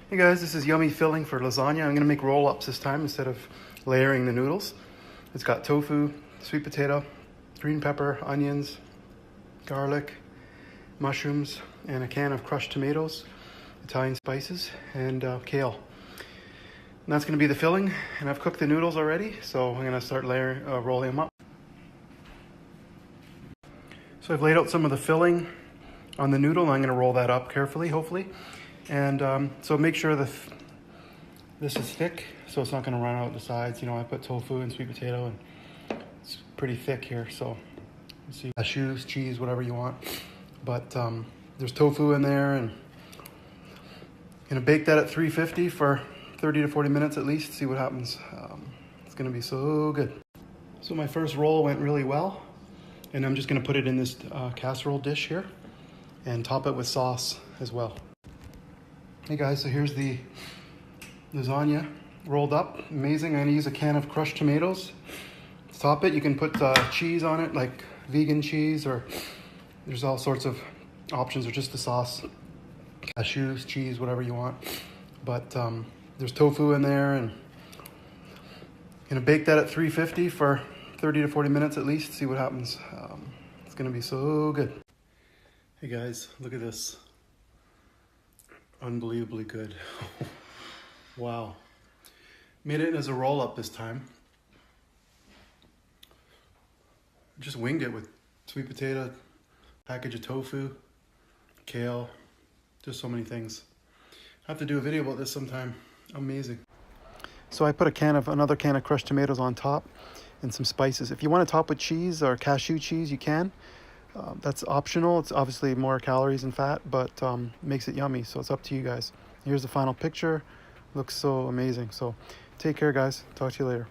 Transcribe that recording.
Hey guys, this is yummy filling for lasagna. I'm gonna make roll-ups this time instead of layering the noodles. It's got tofu, sweet potato, green pepper, onions, garlic, mushrooms, and a can of crushed tomatoes, Italian spices, and kale. And that's gonna be the filling, and I've cooked the noodles already, so I'm gonna start rolling them up. So I've laid out some of the filling on the noodle, and I'm gonna roll that up carefully, hopefully. And so make sure this is thick, so it's not gonna run out the sides. You know, I put tofu and sweet potato, and it's pretty thick here. So let's see, cashews, cheese, whatever you want. But there's tofu in there, and I'm gonna bake that at 350 for 30 to 40 minutes at least. See what happens. It's gonna be so good. So my first roll went really well, and I'm just gonna put it in this casserole dish here, and top it with sauce as well. Hey guys, so here's the lasagna rolled up. Amazing. I'm gonna use a can of crushed tomatoes to top it. You can put cheese on it, like vegan cheese, or there's all sorts of options, or just the sauce. Cashews, cheese, whatever you want. But there's tofu in there, and I'm gonna bake that at 350 for 30 to 40 minutes at least. See what happens. It's gonna be so good. Hey guys, look at this. Unbelievably good. Wow. Made it as a roll-up this time. Just winged it with sweet potato, package of tofu, kale, just so many things. I have to do a video about this sometime. Amazing. So I put another can of crushed tomatoes on top and some spices. If you want to top with cheese or cashew cheese, you can. That's optional. It's obviously more calories and fat, but makes it yummy, so it's up to you guys. Here's the final picture. Looks so amazing. So take care, guys. Talk to you later.